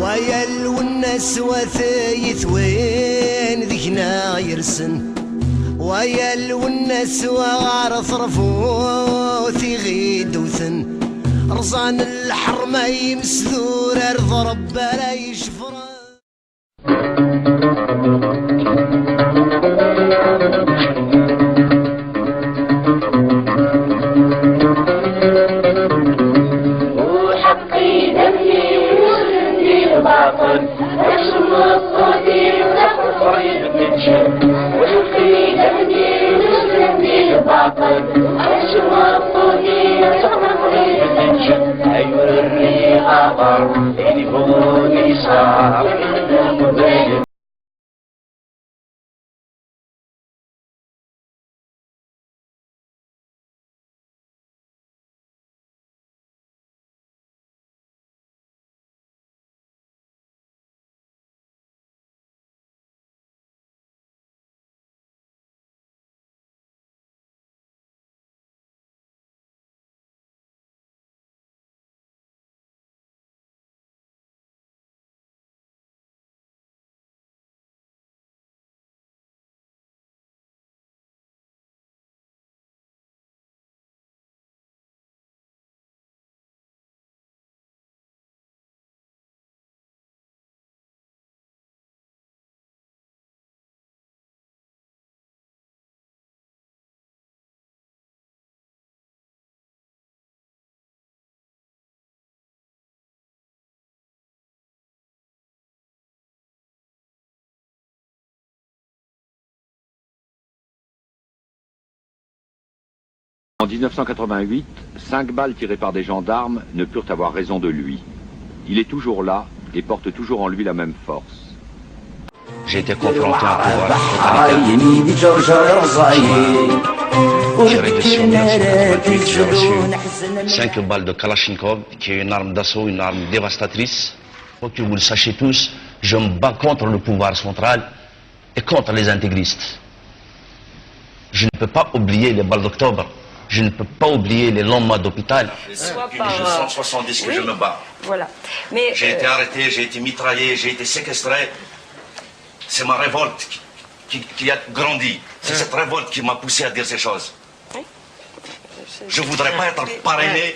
ويا الونس وثيث وين ذكنا يرسن ويا الونس وغار صرفو ثغيد وثن رصان الحرمة يمسذور أرض رب لا يشفر وحقي دمي وسندي الباطل رسم الصوتي وتقصي بتنشر وحقي دمي وسندي الباطل رسم الصوتي وتقصي بتنشر أيوة الرقابة اللي فوق يسار En 1988, 5 balles tirées par des gendarmes ne purent avoir raison de lui. Il est toujours là et porte toujours en lui la même force. J'ai été confronté à un pouvoir j'ai reçu en 1988, j'ai reçu 5 balles de Kalachnikov, qui est une arme d'assaut, une arme dévastatrice. Faut que vous le sachiez tous, je me bats contre le pouvoir central et contre les intégristes. Je ne peux pas oublier les balles d'octobre. Je ne peux pas oublier les longs mois d'hôpital. Depuis 1970 que je me bats. Voilà. J'ai été arrêté, j'ai été mitraillé, j'ai été séquestré. C'est ma révolte qui a grandi. C'est cette révolte qui m'a poussé à dire ces choses. Oui. Je ne voudrais pas être parrainé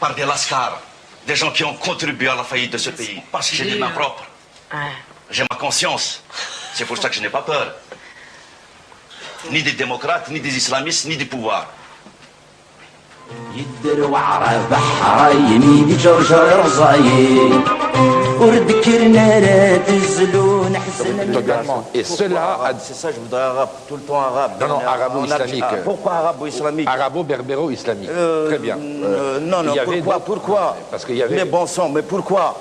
par des lascars, des gens qui ont contribué à la faillite de ce pays. Parce que j'ai des mains propres. J'ai ma conscience. C'est pour ça que je n'ai pas peur. Ni des démocrates, ni des islamistes, ni du pouvoir. يدر وعرى بحر يميدي جرجر رزايي وردكرنا رات الزلون حسن Et cela C'est ça, je voudrais arabe, tout le temps arabe. Non, arabo-islamique. Pourquoi arabo-islamique? Arabo-berbéro-islamique. Très bien. Non, pourquoi? Parce qu'il y avait... Mais bon sang, mais pourquoi?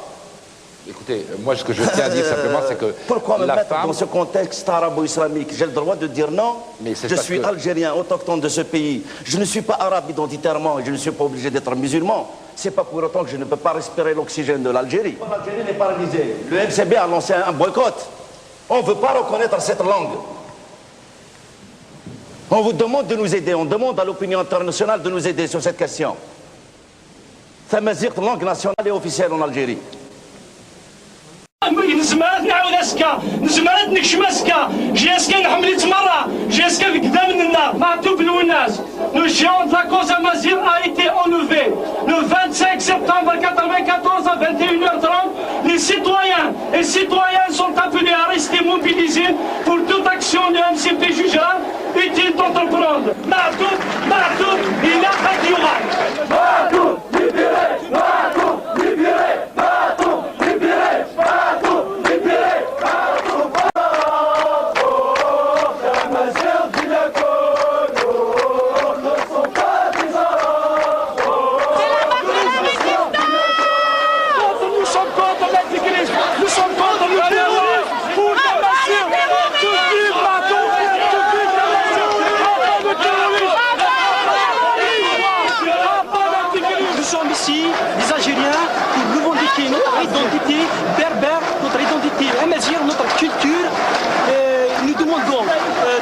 Écoutez, moi ce que je tiens à dire simplement, c'est que pourquoi me la mettre femme... dans ce contexte arabo-islamique? J'ai le droit de dire non. Mais je suis algérien, autochtone de ce pays. Je ne suis pas arabe identitairement et je ne suis pas obligé d'être musulman. C'est pas pour autant que je ne peux pas respirer l'oxygène de l'Algérie. L'Algérie n'est paralysée. Le MCB a lancé un boycott. On ne veut pas reconnaître cette langue. On vous demande de nous aider. On demande à l'opinion internationale de nous aider sur cette question. Tamazight, langue nationale et officielle en Algérie. نزمات نعاود اسكا نزمات نكشم اسكا جي اسكا نحمل تمرة جي اسكا قدام النار معتوب الناس Le géant de la cause amazigh a été enlevé le 25 septembre 1994 à 21h30. Les citoyens et citoyennes sont appelés à rester mobilisés pour toute action de MCP jugera utile d'entreprendre. Martout, il a pas du rang. Martout, libéré, Martout, libéré, Martout, libéré, Martout, libéré, Martout, nous sommes contre l'antéchrist, nous sommes contre le terrorisme, pour Damasir, tout vive Martout, tout vive Damasir, le terrorisme. Nous sommes ici, des Algériens, pour revendiquer notre identité berbère, notre identité amazigh, notre culture. Nous demandons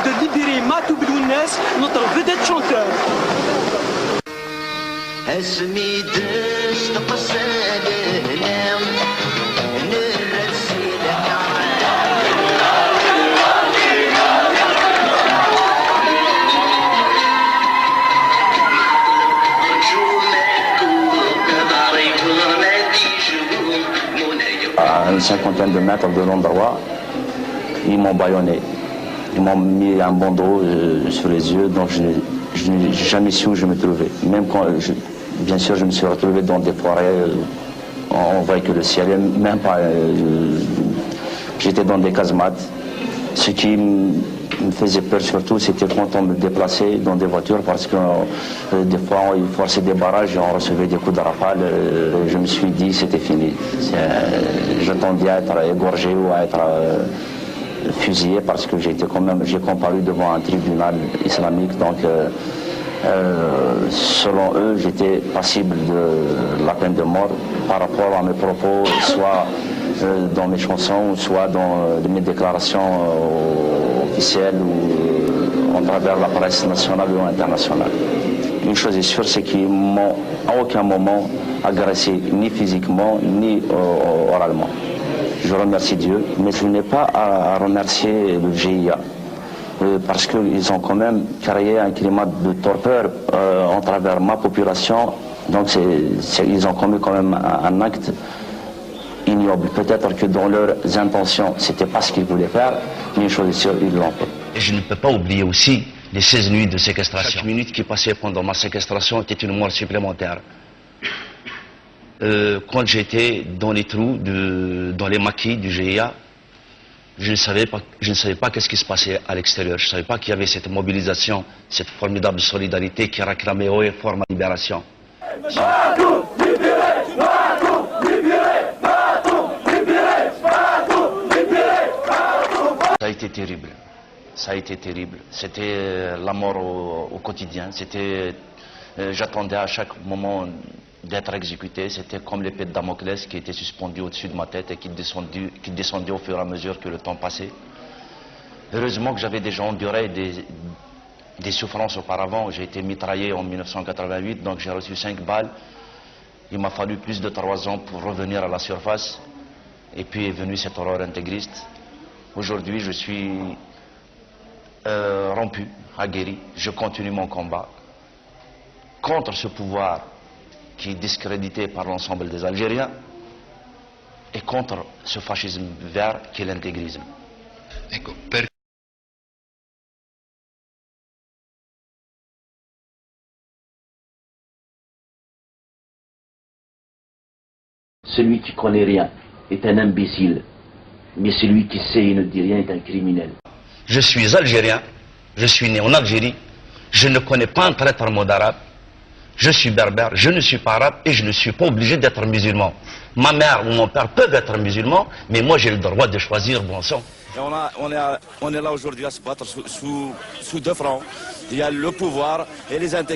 de libérer Matou Belounes, notre vedette chanteur. اسمي دست قصد هنا à une cinquantaine de mètres de l'endroit. Ils m'ont bâillonné. Ils m'ont mis un bandeau sur les yeux, donc je n'ai jamais su où je me trouvais. Même quand, bien sûr, je me suis retrouvé dans des forêts, on voyait que le ciel, même pas. J'étais dans des casemates. Ce qui me faisait peur surtout, c'était quand on me déplaçait dans des voitures, parce que des fois, ils forçaient des barrages et on recevait des coups de rafale. Je me suis dit, c'était fini. J'attendais à être égorgé ou à être fusillé, parce que j'ai comparu devant un tribunal islamique, donc selon eux, j'étais passible de la peine de mort par rapport à mes propos, soit dans mes chansons, soit dans mes déclarations officielles ou en travers la presse nationale ou internationale. Une chose est sûre, c'est qu'ils m'ont à aucun moment agressé, ni physiquement, ni oralement. Je remercie Dieu, mais je n'ai pas à remercier le GIA, parce qu'ils ont quand même créé un climat de torpeur en travers ma population. Donc ils ont commis quand même un acte ignoble. Peut-être que dans leurs intentions, c'était pas ce qu'ils voulaient faire, mais une chose est sûre, ils l'ont fait. Et je ne peux pas oublier aussi les 16 nuits de séquestration. Chaque minute qui passait pendant ma séquestration était une mort supplémentaire. Quand j'étais dans les trous, dans les maquis du GIA, je ne savais pas qu'est-ce qui se passait à l'extérieur. Je ne savais pas qu'il y avait cette mobilisation, cette formidable solidarité qui réclamait haut et fort ma libération. Ça a été terrible. Ça a été terrible. C'était la mort au quotidien. J'attendais à chaque moment d'être exécuté. C'était comme l'épée de Damoclès qui était suspendue au-dessus de ma tête et qui descendait au fur et à mesure que le temps passait. Heureusement que j'avais déjà enduré des souffrances auparavant. J'ai été mitraillé en 1988, donc j'ai reçu 5 balles. Il m'a fallu plus de 3 ans pour revenir à la surface. Et puis est venue cette horreur intégriste. Aujourd'hui, je suis rompu, aguerri. Je continue mon combat contre ce pouvoir qui est discrédité par l'ensemble des Algériens et contre ce fascisme vert qui est l'intégrisme. Celui qui connaît rien est un imbécile, mais celui qui sait et ne dit rien est un criminel. Je suis algérien, je suis né en Algérie, je ne connais pas un traître mot d'arabe, je suis berbère, je ne suis pas arabe et je ne suis pas obligé d'être musulman. Ma mère ou mon père peuvent être musulmans, mais moi j'ai le droit de choisir bon sang. Et on est là aujourd'hui à se battre sous 2 fronts. Il y a le pouvoir et les intégristes.